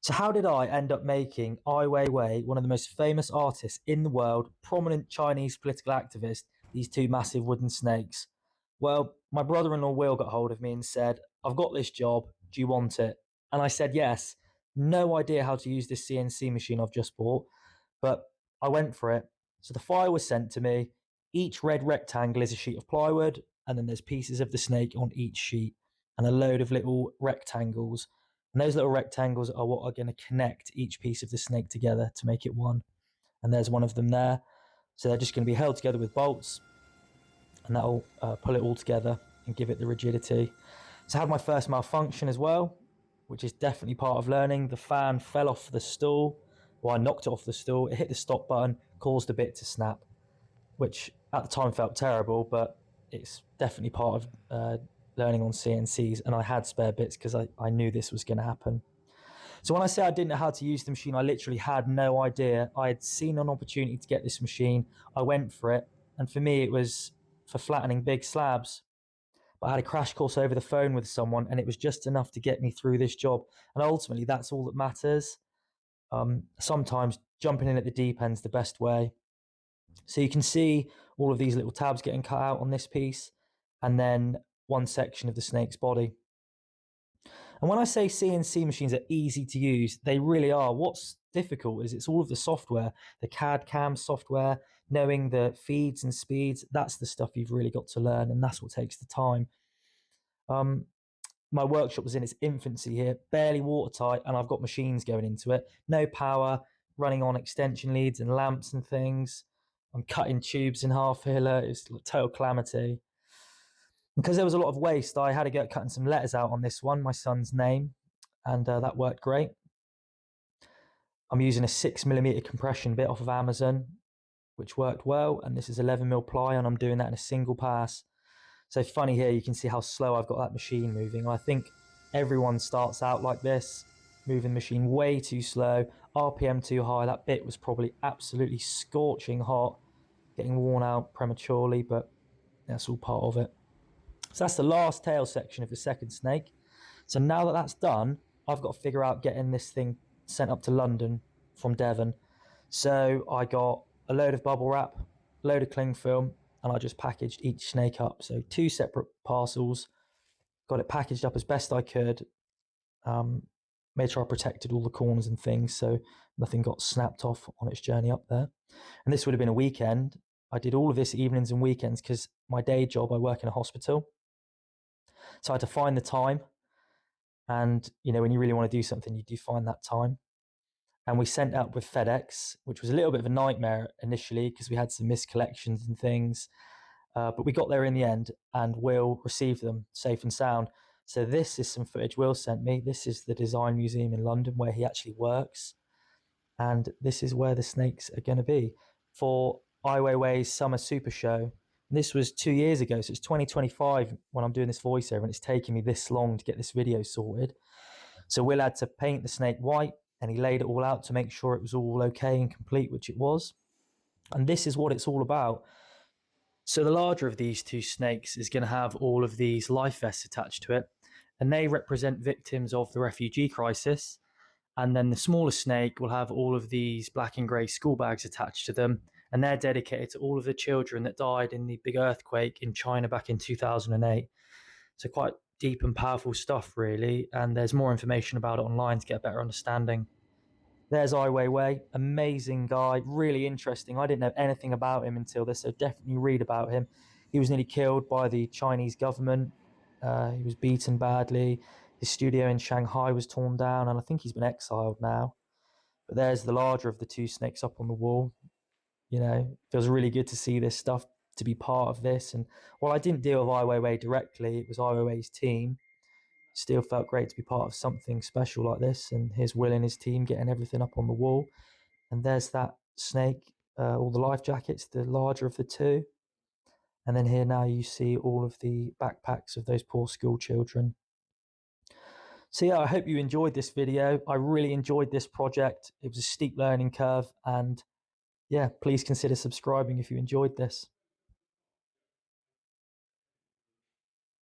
So how did I end up making Ai Weiwei, one of the most famous artists in the world, prominent Chinese political activist, these two massive wooden snakes? Well, my brother-in-law Will got hold of me and said, I've got this job, do you want it? And I said yes. No idea how to use this CNC machine I've just bought, but I went for it. So the file was sent to me. Each red rectangle is a sheet of plywood, and then there's pieces of the snake on each sheet and a load of little rectangles. And those little rectangles are what are going to connect each piece of the snake together to make it one. And there's one of them there. So they're just going to be held together with bolts, and that'll pull it all together and give it the rigidity. So I had my first malfunction as well, which is definitely part of learning. The fan fell off the stool, or I knocked it off the stool. It hit the stop button, caused a bit to snap, which at the time felt terrible, but it's definitely part of learning on CNCs, and I had spare bits because I knew this was going to happen. So when I say I didn't know how to use the machine, I literally had no idea. I had seen an opportunity to get this machine. I went for it, and for me it was for flattening big slabs. But I had a crash course over the phone with someone, and it was just enough to get me through this job. And ultimately, that's all that matters. Sometimes jumping in at the deep end is the best way. So you can see all of these little tabs getting cut out on this piece, and then one section of the snake's body. And when I say CNC machines are easy to use, they really are. What's difficult is it's all of the software, the CAD CAM software, knowing the feeds and speeds. That's the stuff you've really got to learn, and that's what takes the time. My workshop was in its infancy here, barely watertight, and I've got machines going into it. No power, running on extension leads and lamps and things. I'm cutting tubes in half here. It's a total calamity. Because there was a lot of waste, I had to go cutting some letters out on this one, my son's name, and that worked great. I'm using a 6mm compression bit off of Amazon, which worked well, and this is 11mm ply, and I'm doing that in a single pass. So funny here, you can see how slow I've got that machine moving. I think everyone starts out like this, moving the machine way too slow, RPM too high. That bit was probably absolutely scorching hot, getting worn out prematurely, but that's all part of it. So that's the last tail section of the second snake. So now that that's done, I've got to figure out getting this thing sent up to London from Devon. So I got a load of bubble wrap, a load of cling film, and I just packaged each snake up. So 2 separate parcels, got it packaged up as best I could, made sure I protected all the corners and things so nothing got snapped off on its journey up there. And this would have been a weekend. I did all of this evenings and weekends because my day job, I work in a hospital. So I had to find the time. And, you know, when you really want to do something, you do find that time. And we sent out with FedEx, which was a little bit of a nightmare initially because we had some miscollections and things. But we got there in the end, and Will received them safe and sound. So this is some footage Will sent me. This is the Design Museum in London where he actually works. And this is where the snakes are going to be for Ai Weiwei's Summer Super Show. And this was 2 years ago, so it's 2025 when I'm doing this voiceover, and it's taking me this long to get this video sorted. So Will had to paint the snake white, and he laid it all out to make sure it was all okay and complete, which it was. And this is what it's all about. So the larger of these two snakes is going to have all of these life vests attached to it, and they represent victims of the refugee crisis. And then the smaller snake will have all of these black and grey school bags attached to them, and they're dedicated to all of the children that died in the big earthquake in China back in 2008. So quite deep and powerful stuff, really, and there's more information about it online to get a better understanding. There's Ai Weiwei, amazing guy, really interesting. I didn't know anything about him until this, so definitely read about him. He was nearly killed by the Chinese government. He was beaten badly. His studio in Shanghai was torn down, and I think he's been exiled now. But there's the larger of the two snakes up on the wall. You know, it feels really good to see this stuff, to be part of this. And while I didn't deal with Ai Weiwei directly, it was Ai Weiwei's team. Still felt great to be part of something special like this, and here's Will and his team getting everything up on the wall. And there's that snake, all the life jackets, the larger of the two. And then here now you see all of the backpacks of those poor school children. So yeah, I hope you enjoyed this video. I really enjoyed this project. It was a steep learning curve, and yeah, please consider subscribing if you enjoyed this.